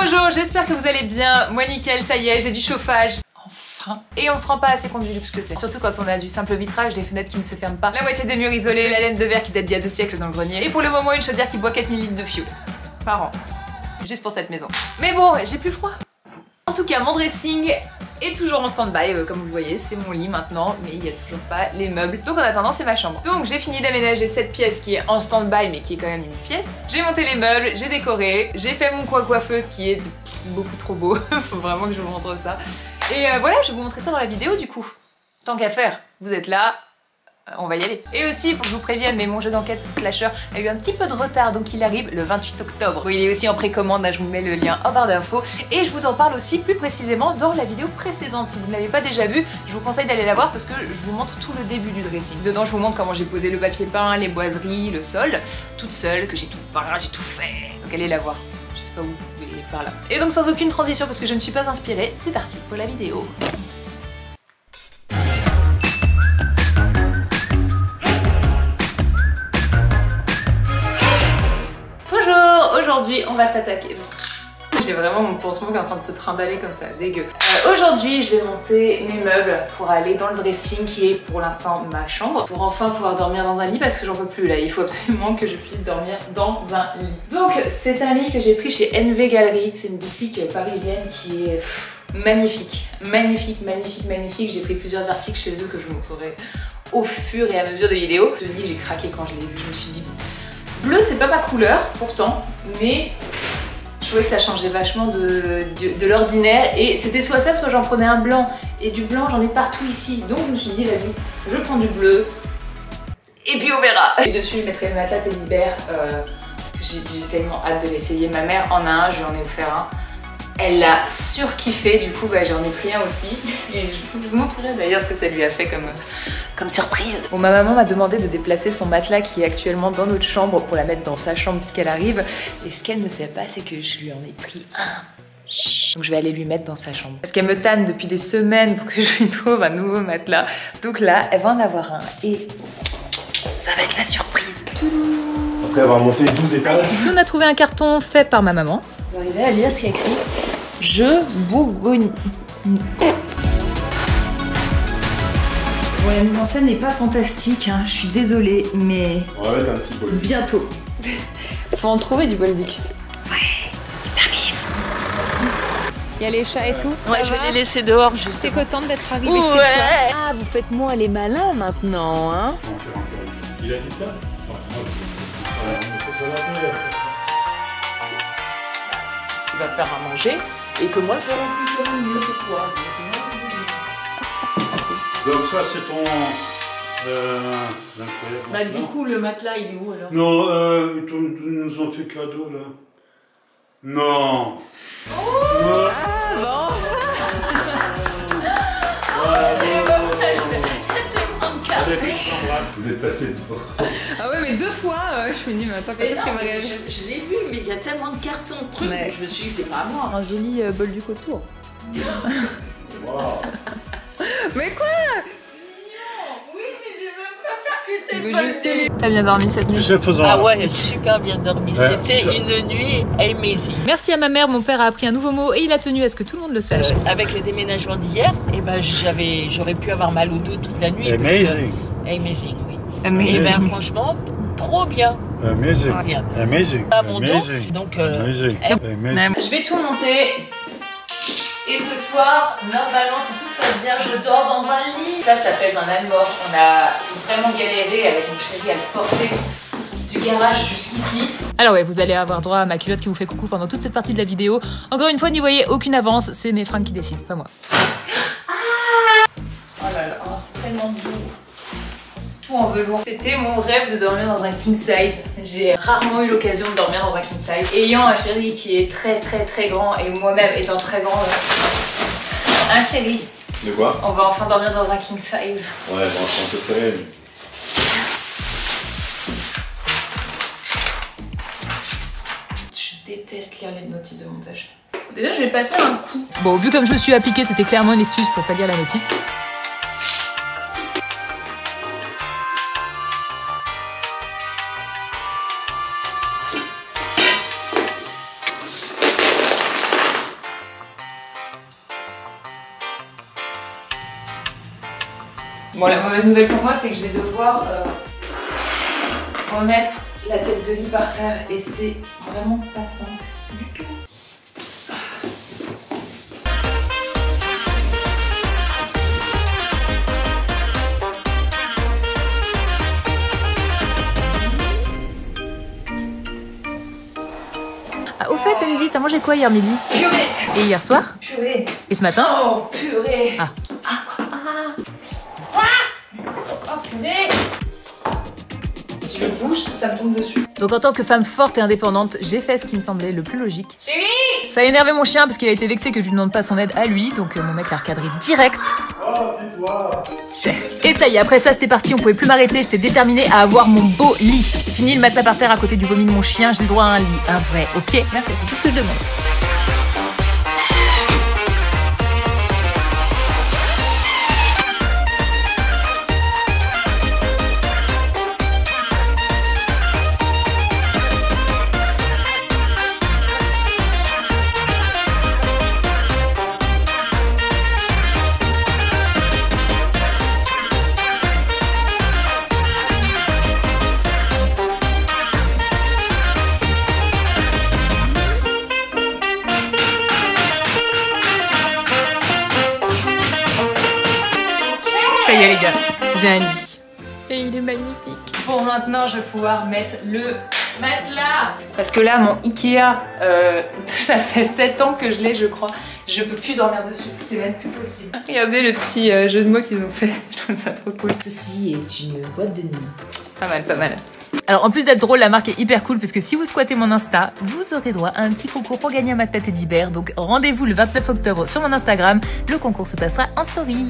Bonjour, j'espère que vous allez bien. Moi nickel, ça y est, j'ai du chauffage. Enfin. Et on se rend pas assez compte du luxe que c'est. Surtout quand on a du simple vitrage, des fenêtres qui ne se ferment pas, la moitié des murs isolés, la laine de verre qui date d'il y a 2 siècles dans le grenier. Et pour le moment, une chaudière qui boit 4000 litres de fioul par an. Juste pour cette maison. Mais bon, j'ai plus froid. En tout cas, mon dressing est toujours en stand-by, comme vous le voyez, c'est mon lit maintenant, mais il n'y a toujours pas les meubles. Donc en attendant, c'est ma chambre. Donc j'ai fini d'aménager cette pièce qui est en stand-by, mais qui est quand même une pièce. J'ai monté les meubles, j'ai décoré, j'ai fait mon coin coiffeuse qui est beaucoup trop beau. Faut vraiment que je vous montre ça. Et voilà, je vais vous montrer ça dans la vidéo du coup. Tant qu'à faire, vous êtes là, on va y aller. Et aussi, il faut que je vous prévienne, mais mon jeu d'enquête slasher a eu un petit peu de retard, donc il arrive le 28 octobre. Il est aussi en précommande, là je vous mets le lien en barre d'infos. Et je vous en parle aussi plus précisément dans la vidéo précédente. Si vous ne l'avez pas déjà vue, je vous conseille d'aller la voir parce que je vous montre tout le début du dressing. Dedans, je vous montre comment j'ai posé le papier peint, les boiseries, le sol, toute seule, que j'ai tout peint, j'ai tout fait. Donc allez la voir. Je sais pas où, mais par là. Et donc sans aucune transition parce que je ne suis pas inspirée, c'est parti pour la vidéo. Aujourd'hui, on va s'attaquer. J'ai vraiment mon pansement qui est en train de se trimballer comme ça, dégueu. Aujourd'hui, je vais monter mes meubles pour aller dans le dressing qui est pour l'instant ma chambre. Pour enfin pouvoir dormir dans un lit parce que j'en peux plus là. Il faut absolument que je puisse dormir dans un lit. Donc, c'est un lit que j'ai pris chez NV Galerie. C'est une boutique parisienne qui est magnifique. Magnifique, magnifique, magnifique. J'ai pris plusieurs articles chez eux que je vous montrerai au fur et à mesure des vidéos. Ce lit, j'ai craqué quand je l'ai vu. Je me suis dit... Bleu, c'est pas ma couleur, pourtant, mais je trouvais que ça changeait vachement de l'ordinaire. Et c'était soit ça, soit j'en prenais un blanc. Et du blanc, j'en ai partout ici. Donc je me suis dit, vas-y, je prends du bleu. Et puis on verra. Et dessus, je mettrai le matelas Tedibert. J'ai tellement hâte de l'essayer. Ma mère en a un, je lui en ai offert un. Elle l'a surkiffé, du coup bah, j'en ai pris un aussi. Et je vous montrerai d'ailleurs ce que ça lui a fait comme surprise. Bon, ma maman m'a demandé de déplacer son matelas qui est actuellement dans notre chambre pour la mettre dans sa chambre puisqu'elle arrive. Et ce qu'elle ne sait pas, c'est que je lui en ai pris un. Donc je vais aller lui mettre dans sa chambre. Parce qu'elle me tanne depuis des semaines pour que je lui trouve un nouveau matelas. Donc là, elle va en avoir un. Et ça va être la surprise. Après avoir monté 12 étages. On a trouvé un carton fait par ma maman. Vous arrivez à lire ce qu'il y a écrit? Je Bourgogne. Bon, la mise en scène n'est pas fantastique, hein. Je suis désolée, mais... On va mettre un petit Bolduc. Bientôt. Faut en trouver du Bolduc. Ouais, ça arrive. Il y a les chats et tout. Ouais, je vais les laisser dehors juste. T'es contente d'être arrivée chez toi? Ah, vous faites moins les malins maintenant, hein. Il a dit ça? Tu vas faire à manger et que moi je vais plus mieux que toi. Donc ça c'est ton... Bah du coup le matelas il est où alors? Non, ils nous ont fait cadeau là. Non. Oh non. Ah bon. Vous êtes passé devant. Ah ouais mais 2 fois, je me dis mais attends, quand est-ce qu'elle va réagir? Je l'ai vu mais il y a tellement de cartons de trucs, ouais. Je me suis dit c'est pas à moi. Un joli Bolduc autour. Wow. Mais quoi? Je sais. T'as bien dormi cette nuit? Ah ouais, super bien dormi. Ouais. C'était une nuit amazing. Merci à ma mère, mon père a appris un nouveau mot et il a tenu à ce que tout le monde le sache. Avec le déménagement d'hier, eh ben, j'aurais pu avoir mal au dos toute la nuit. Amazing. Amazing, oui. Amazing. Et ben franchement, trop bien. Amazing. Bien. Amazing. Pas mon dos. Amazing. Donc, Amazing. Amazing. Je vais tout monter. Et ce soir, normalement, si tout se passe bien, je dors dans un lit. Ça pèse un âne mort. On a vraiment galéré avec mon chéri à le porter du garage jusqu'ici. Alors ouais, vous allez avoir droit à ma culotte qui vous fait coucou pendant toute cette partie de la vidéo. Encore une fois, n'y voyez aucune avance, c'est mes fringues qui décident, pas moi. Ah oh là là, oh, c'est tellement beau. C'est tout en velours. C'était mon rêve de dormir dans un king size. J'ai rarement eu l'occasion de dormir dans un king size. Ayant un chéri qui est très très très grand et moi-même étant très grande. Un chéri. De quoi? On va enfin dormir dans un king size. Ouais, bon, je pense que c'est vrai. Je déteste lire les notices de montage. Déjà, je vais passer un coup. Bon, vu comme je me suis appliquée, c'était clairement une excuse pour pas lire la notice. Bon, la mauvaise nouvelle pour moi, c'est que je vais devoir remettre la tête de lit par terre et c'est vraiment pas simple du tout. Ah, au fait, Andy, t'as mangé quoi hier midi? Purée. Et hier soir? Purée. Et ce matin? Oh, purée. Ah. Oh, purée. Si je bouge, ça me tombe dessus. Donc en tant que femme forte et indépendante, j'ai fait ce qui me semblait le plus logique. Chérie! Ça a énervé mon chien parce qu'il a été vexé que je lui demande pas son aide à lui, donc mon mec l'a recadré direct. Oh, dis-toi. Et ça y est, après ça c'était parti, on pouvait plus m'arrêter, j'étais déterminée à avoir mon beau lit. Fini le matelas par terre à côté du vomi de mon chien, j'ai le droit à un lit, un vrai, ok? Merci, c'est tout ce que je demande. Ça y est les gars, j'ai un lit. Et il est magnifique. Pour maintenant, je vais pouvoir mettre le matelas. Parce que là, mon Ikea, ça fait 7 ans que je l'ai, je crois. Je peux plus dormir dessus, c'est même plus possible. Regardez le petit jeu de mots qu'ils ont fait, je trouve ça trop cool. Ceci est une boîte de nuit. Pas mal, pas mal. Alors en plus d'être drôle, la marque est hyper cool parce que si vous squattez mon Insta, vous aurez droit à un petit concours pour gagner un matelas Teddy Bear. Donc rendez-vous le 29 octobre sur mon Instagram. Le concours se passera en story.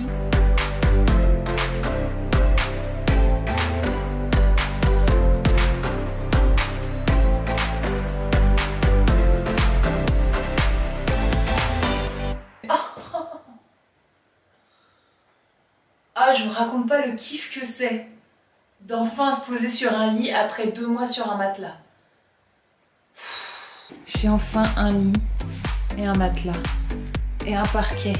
Ah, je vous raconte pas le kiff que c'est d'enfin se poser sur un lit après 2 mois sur un matelas. J'ai enfin un lit et un matelas et un parquet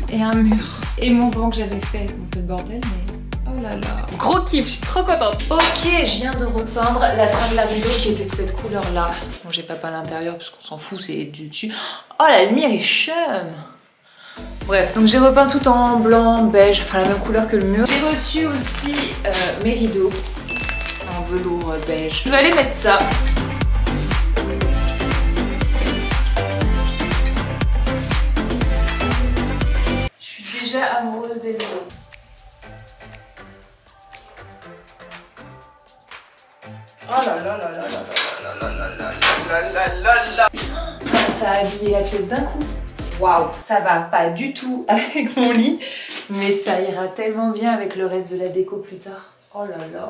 et un mur et mon banc que j'avais fait. Bon, c'est le bordel, mais oh là là. Gros kiff, je suis trop contente. Ok, je viens de repeindre la trame de la rideau qui était de cette couleur-là. Bon, j'ai pas peint l'intérieur parce qu'on s'en fout, c'est du dessus. Oh, la lumière est chum. Bref, donc j'ai repeint tout en blanc, beige, enfin la même couleur que le mur. J'ai reçu aussi mes rideaux en velours beige. Je vais aller mettre ça. Je suis déjà amoureuse des rideaux. Oh là là là là là là là là là là là là. Ça a habillé la pièce d'un coup. Waouh, ça va pas du tout avec mon lit, mais ça ira tellement bien avec le reste de la déco plus tard. Oh là là.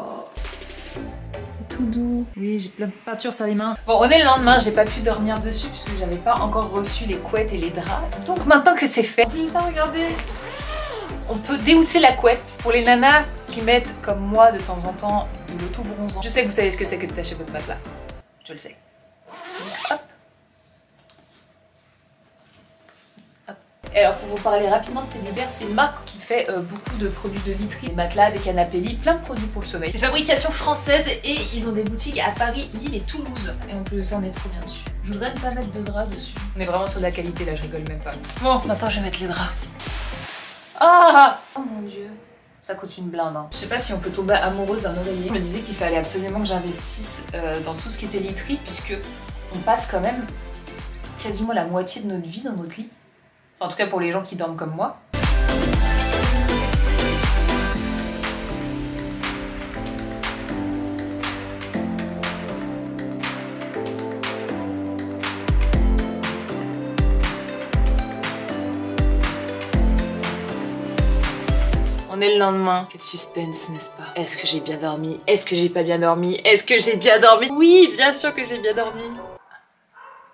C'est tout doux. Oui, j'ai plein de peinture sur les mains. Bon, on est le lendemain, j'ai pas pu dormir dessus parce que j'avais pas encore reçu les couettes et les draps. Donc maintenant que c'est fait, en plus ça, regardez, on peut déhousser la couette pour les nanas qui mettent, comme moi de temps en temps, de l'auto-bronzant. Je sais que vous savez ce que c'est que de tacher votre matelas. Je le sais. Hop. Et alors pour vous parler rapidement de Teddy Bear, c'est une marque qui fait beaucoup de produits de literie, des matelas, des canapés lits, plein de produits pour le sommeil. C'est fabrication française et ils ont des boutiques à Paris, Lille et Toulouse. Et en plus on est trop bien dessus. Je voudrais ne pas mettre de draps dessus. On est vraiment sur de la qualité là, je rigole même pas. Bon, maintenant je vais mettre les draps. Ah oh mon dieu, ça coûte une blinde. Hein. Je sais pas si on peut tomber amoureuse d'un oreiller. Je me disais qu'il fallait absolument que j'investisse dans tout ce qui était literie puisque on passe quand même quasiment la moitié de notre vie dans notre lit. En tout cas pour les gens qui dorment comme moi. On est le lendemain. Quel suspense, n'est-ce pas? Est-ce que j'ai bien dormi? Est-ce que j'ai pas bien dormi? Est-ce que j'ai bien dormi? Oui, bien sûr que j'ai bien dormi.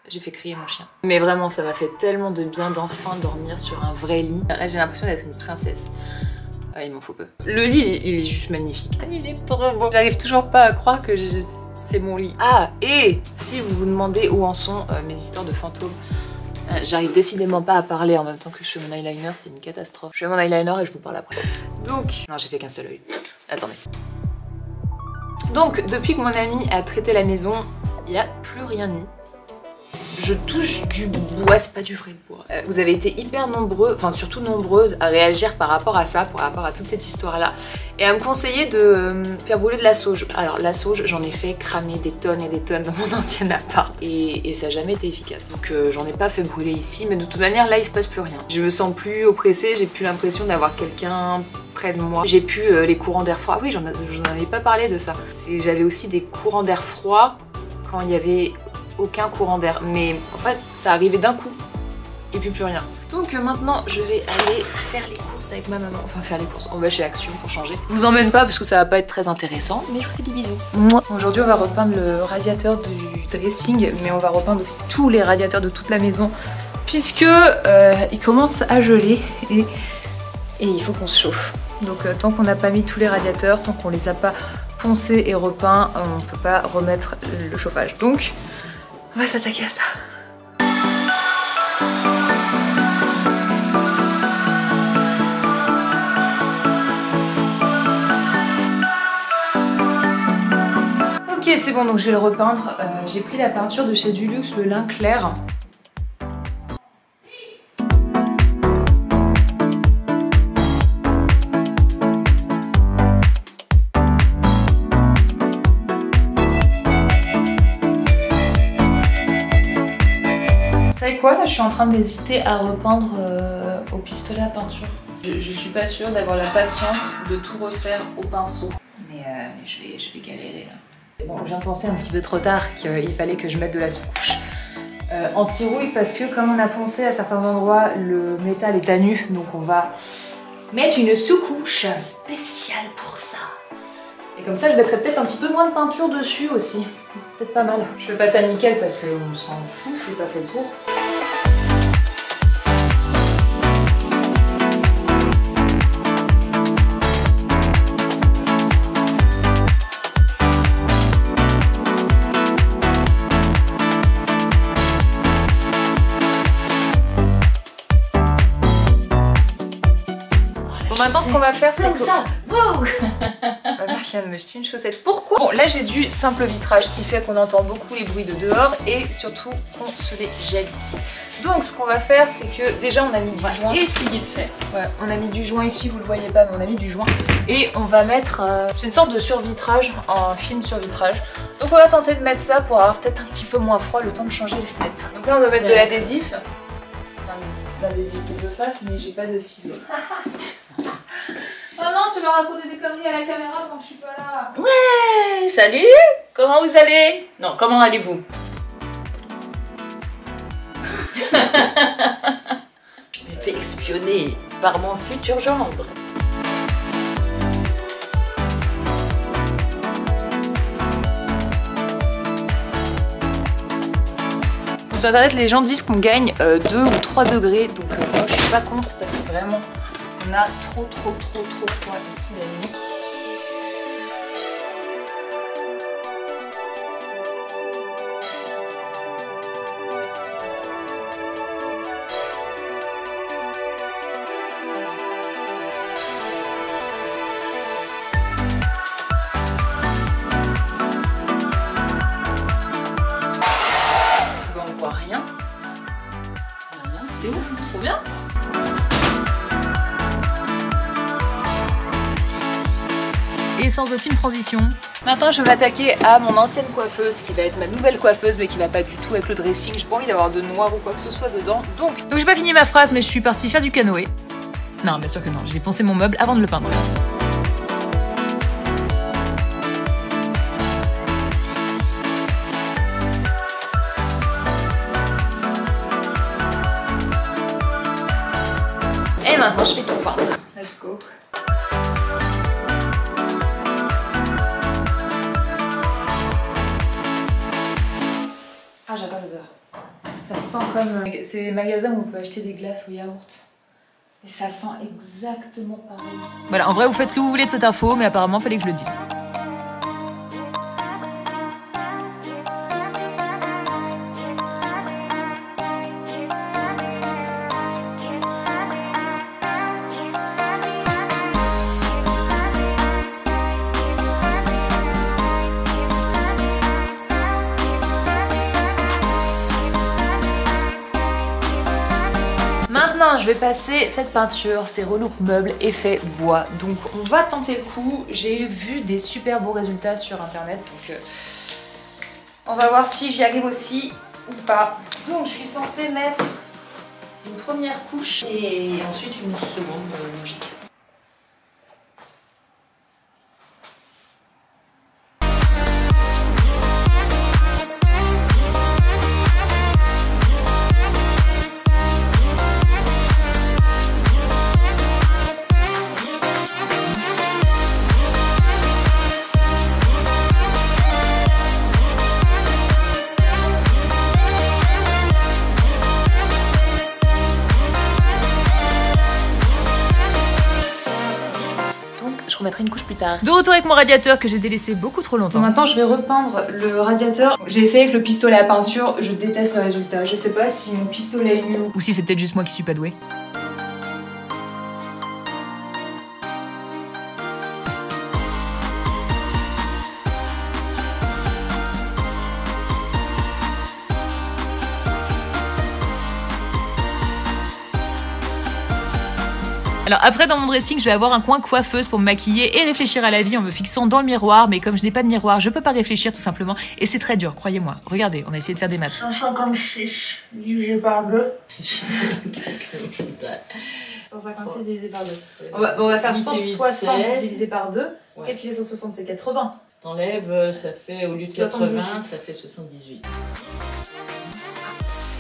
J'ai fait crier mon chien. Mais vraiment, ça m'a fait tellement de bien d'enfin dormir sur un vrai lit. Là, j'ai l'impression d'être une princesse. Ah, il m'en faut peu. Le lit, il est juste magnifique. Il est trop beau. J'arrive toujours pas à croire que c'est mon lit. Ah, et si vous vous demandez où en sont mes histoires de fantômes, J'arrive décidément pas à parler en même temps que je fais mon eyeliner, c'est une catastrophe. Je fais mon eyeliner et je vous parle après. Donc, non, j'ai fait qu'un seul œil. Attendez. Donc, depuis que mon ami a traité la maison, il n'y a plus rien mis. Je touche du bois, c'est pas du vrai bois. Vous avez été hyper nombreux, enfin surtout nombreuses à réagir par rapport à ça, par rapport à toute cette histoire-là, et à me conseiller de faire brûler de la sauge. Alors la sauge, j'en ai fait cramer des tonnes et des tonnes dans mon ancien appart, et ça n'a jamais été efficace. Donc j'en ai pas fait brûler ici, mais de toute manière là il se passe plus rien. Je me sens plus oppressée, j'ai plus l'impression d'avoir quelqu'un près de moi. J'ai plus les courants d'air froid. Ah oui, j'en avais pas parlé de ça. J'avais aussi des courants d'air froid quand il y avait aucun courant d'air, mais en fait ça arrivait d'un coup et puis plus rien. Donc maintenant je vais aller faire les courses avec ma maman, enfin faire les courses, on va chez Action pour changer. Je vous emmène pas parce que ça va pas être très intéressant, mais je vous fais des bisous. Aujourd'hui on va repeindre le radiateur du dressing, mais on va repeindre aussi tous les radiateurs de toute la maison puisque il commence à geler et il faut qu'on se chauffe. Donc tant qu'on n'a pas mis tous les radiateurs, tant qu'on les a pas poncés et repeints, on peut pas remettre le chauffage. Donc on va s'attaquer à ça. Ok, c'est bon, donc je vais le repeindre. J'ai pris la peinture de chez Dulux, le lin clair. Quoi, là je suis en train d'hésiter à repeindre au pistolet à peinture. Je suis pas sûre d'avoir la patience de tout refaire au pinceau. Mais je vais galérer là. Bon, je viens de penser un petit peu trop tard qu'il fallait que je mette de la sous-couche anti-rouille parce que comme on a poncé à certains endroits, le métal est à nu. Donc on va mettre une sous-couche spéciale pour ça. Et comme ça je mettrai peut-être un petit peu moins de peinture dessus aussi. C'est peut-être pas mal. Je fais pas ça nickel parce qu'on s'en fout, c'est pas fait pour. Bon, maintenant ce qu'on va faire c'est que... ça. Wow. Ma mère vient de me jeter une chaussette. Pourquoi? Bon, là j'ai du simple vitrage, ce qui fait qu'on entend beaucoup les bruits de dehors et surtout qu'on se les gèle ici. Donc ce qu'on va faire, c'est que déjà on a mis du joint. Essayer de faire. Ouais, on a mis du joint ici, vous le voyez pas, mais on a mis du joint. Et on va mettre, c'est une sorte de survitrage, un film survitrage. Donc on va tenter de mettre ça pour avoir peut-être un petit peu moins froid le temps de changer les fenêtres. Donc là on va mettre de l'adhésif. Enfin, l'adhésif de face, mais j'ai pas de ciseaux. Oh non, tu vas raconter des conneries à la caméra pendant que je suis pas là. Ouais, salut. Comment vous allez? Non, comment allez-vous? Je me fais espionner par mon futur gendre. Sur internet, les gens disent qu'on gagne 2 ou 3 degrés, donc moi je suis pas contre parce que vraiment on a trop froid ici la nuit. On voit rien. C'est ouf, trop bien. Et sans aucune transition. Maintenant je vais m'attaquer à mon ancienne coiffeuse qui va être ma nouvelle coiffeuse mais qui va pas du tout avec le dressing. J'ai pas envie d'avoir de noir ou quoi que ce soit dedans. Donc j'ai pas fini ma phrase mais je suis partie faire du canoë. Non bien sûr que non, j'ai poncé mon meuble avant de le peindre. Et maintenant je fais tout peindre. Let's go. Ah j'adore l'odeur. Ça sent comme... C'est les magasins où on peut acheter des glaces au yaourt. Et ça sent exactement pareil. Voilà, en vrai vous faites ce que vous voulez de cette info, mais apparemment il fallait que je le dise. Maintenant, je vais passer cette peinture, c'est Relook Meubles effet bois. Donc on va tenter le coup. J'ai vu des super beaux résultats sur internet, donc on va voir si j'y arrive aussi ou pas. Donc je suis censée mettre une première couche et ensuite une seconde logique. Je remettrai une couche plus tard. De retour avec mon radiateur que j'ai délaissé beaucoup trop longtemps. Maintenant je vais repeindre le radiateur. J'ai essayé avec le pistolet à peinture, je déteste le résultat. Je sais pas si mon pistolet est mieux ou si c'est peut-être juste moi qui suis pas douée. Alors après dans mon dressing, je vais avoir un coin coiffeuse pour me maquiller et réfléchir à la vie en me fixant dans le miroir. Mais comme je n'ai pas de miroir, je peux pas réfléchir tout simplement. Et c'est très dur, croyez-moi. Regardez, on a essayé de faire des maths. 156 divisé par 2. 156 divisé par 2. On va faire 160 divisé par 2. Ouais. Qu'est-ce qu'il est 160? C'est 80. T'enlèves, ça fait au lieu de 80, ça fait 78.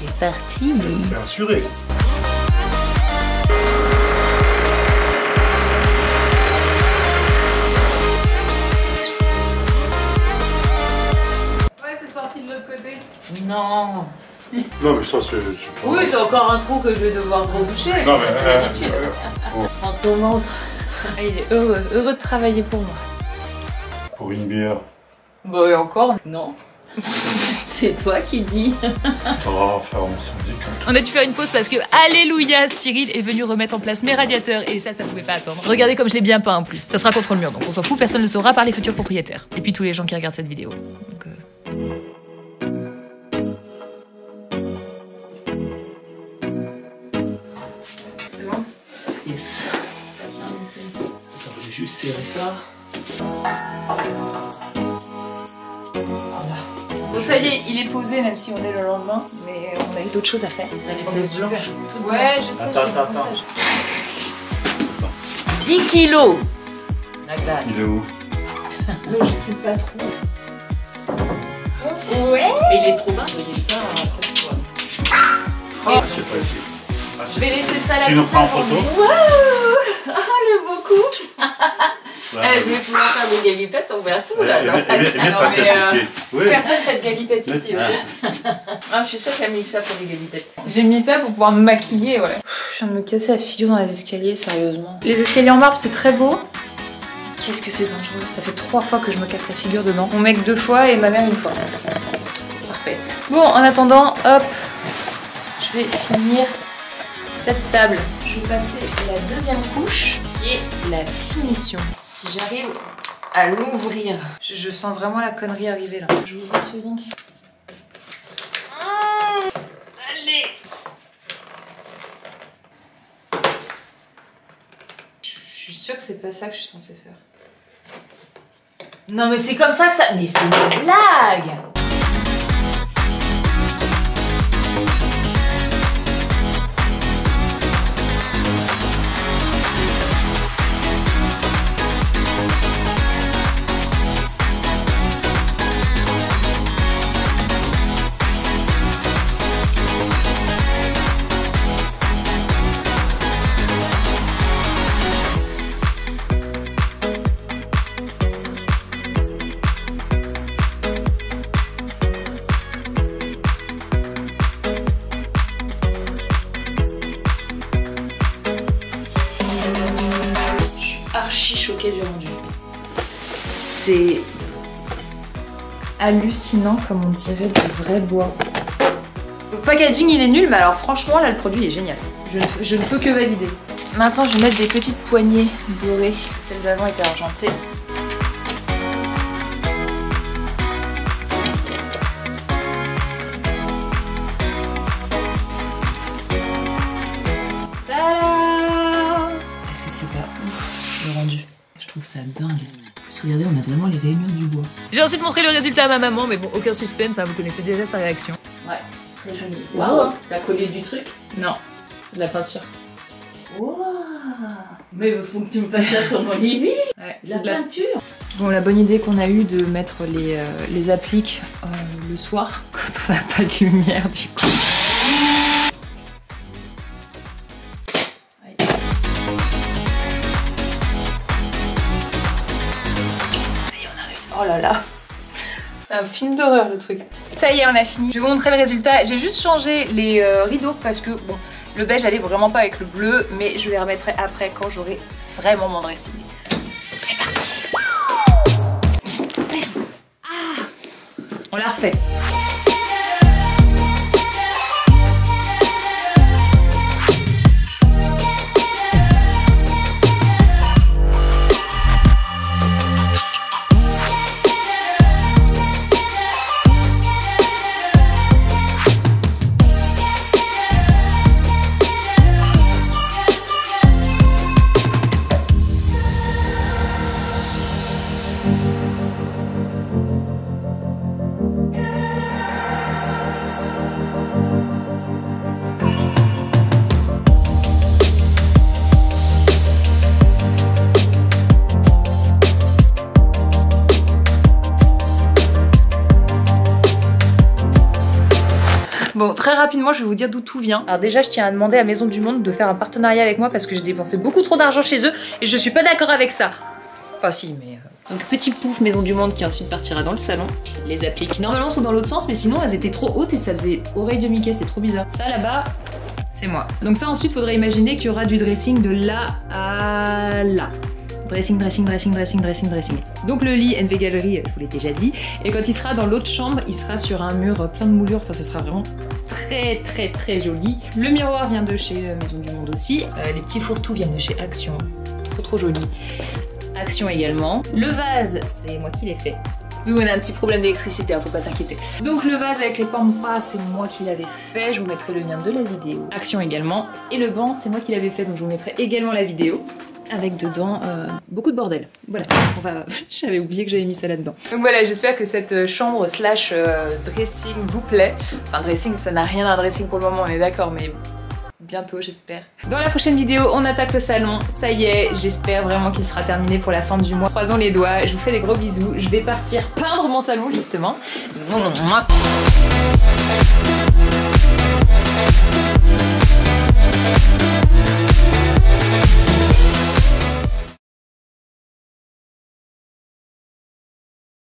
C'est parti. Bien assuré. De l'autre côté. Non. Non mais ça c'est... Oui, c'est encore un trou que je vais devoir reboucher. Non mais... Prends ton montre. Ah, il est heureux de travailler pour moi. Pour une bière. Bon et encore, non. C'est toi qui dis. Oh, faire mon syndicat. On a dû faire une pause parce que, alléluia, Cyril est venu remettre en place mes radiateurs et ça pouvait pas attendre. Regardez comme je l'ai bien peint en plus. Ça sera contre le mur, donc on s'en fout, personne ne le saura par les futurs propriétaires. Et puis tous les gens qui regardent cette vidéo. Donc, C'est bon? Yes. Ça tient un peu. Attends, je vais juste serrer ça. Bon, ça y est, il est posé même si on est le lendemain, mais on a eu d'autres choses à faire. Elle est blanche. Ouais, je sais. Attends. 10 kilos. La glace. Il est où? Je sais pas trop. Ouais. Mais il est trop bas. Je vais dire ça après toi. Ah, c'est pas ici. Ah, Je vais laisser ça là. Tu nous prends en photo? Waouh. Ah, le beau coup. Je vais pouvoir faire des galipettes envers tout là. Et mettre ta tête ici. Oui. Personne fait de galipettes ici. Ah, je suis sûre qu'elle a mis ça pour les galipettes. J'ai mis ça pour pouvoir me maquiller, ouais. Je viens de me casser la figure dans les escaliers, sérieusement. Les escaliers en marbre, c'est très beau. Qu'est-ce que c'est dangereux. Ça fait 3 fois que je me casse la figure dedans. Mon mec 2 fois et ma mère 1 fois. Parfait. Bon, en attendant, hop, je vais finir cette table. Je vais passer la deuxième couche qui est la finition. Si j'arrive à l'ouvrir, je sens vraiment la connerie arriver là. Je vais ouvrir celui d'en dessous. Allez! Je suis sûre que c'est pas ça que je suis censée faire. Non mais c'est comme ça que ça... Mais c'est une blague! Archi choquée du rendu. C'est hallucinant comme on dirait du vrai bois. Le packaging il est nul, mais alors franchement là le produit est génial. Je ne peux que valider. Maintenant je vais mettre des petites poignées dorées. Celle d'avant était argentée. ça dingue. En plus, regardez, on a vraiment les rayures du bois. J'ai ensuite montré le résultat à ma maman, mais bon, aucun suspense, hein, vous connaissez déjà sa réaction. Ouais, très joli. Waouh, la collier du truc. Non, de la peinture. Wow. Mais il faut que tu me fasses ça sur mon living. Ouais, La peinture. Bon, la bonne idée qu'on a eue de mettre les appliques le soir, quand on n'a pas de lumière du coup. Oh là là, un film d'horreur le truc. Ça y est, on a fini. Je vais vous montrer le résultat. J'ai juste changé les rideaux parce que bon, le beige allait vraiment pas avec le bleu, mais je les remettrai après quand j'aurai vraiment mon dressing. C'est parti. Ah, on l'a refait. Bon, très rapidement, je vais vous dire d'où tout vient. Alors déjà, je tiens à demander à Maison du Monde de faire un partenariat avec moi parce que j'ai dépensé beaucoup trop d'argent chez eux et je suis pas d'accord avec ça. Enfin si, mais... Donc petit pouf Maison du Monde qui ensuite partira dans le salon. Les appliques qui normalement sont dans l'autre sens, mais sinon elles étaient trop hautes et ça faisait oreille de Mickey, c'était trop bizarre. Ça là-bas, c'est moi. Donc ça ensuite, faudrait imaginer qu'il y aura du dressing de là à là. Dressing, dressing, dressing, dressing, dressing, dressing. Donc le lit NV Gallery, je vous l'ai déjà dit. Et quand il sera dans l'autre chambre, il sera sur un mur plein de moulures. Enfin, ce sera vraiment très très très joli. Le miroir vient de chez Maison du Monde aussi. Les petits fourre-tout viennent de chez Action. Trop trop joli. Action également. Le vase, c'est moi qui l'ai fait. Oui, on a un petit problème d'électricité, hein, faut pas s'inquiéter. Donc le vase avec les pampas, c'est moi qui l'avais fait. Je vous mettrai le lien de la vidéo. Action également. Et le banc, c'est moi qui l'avais fait, donc je vous mettrai également la vidéo. Avec dedans beaucoup de bordel. Voilà, j'avais oublié que j'avais mis ça là-dedans. Donc voilà, j'espère que cette chambre slash dressing vous plaît. Enfin dressing, ça n'a rien d'un dressing pour le moment, on est d'accord, mais bientôt j'espère. Dans la prochaine vidéo, on attaque le salon. Ça y est, j'espère vraiment qu'il sera terminé pour la fin du mois. Croisons les doigts, je vous fais des gros bisous. Je vais partir peindre mon salon justement.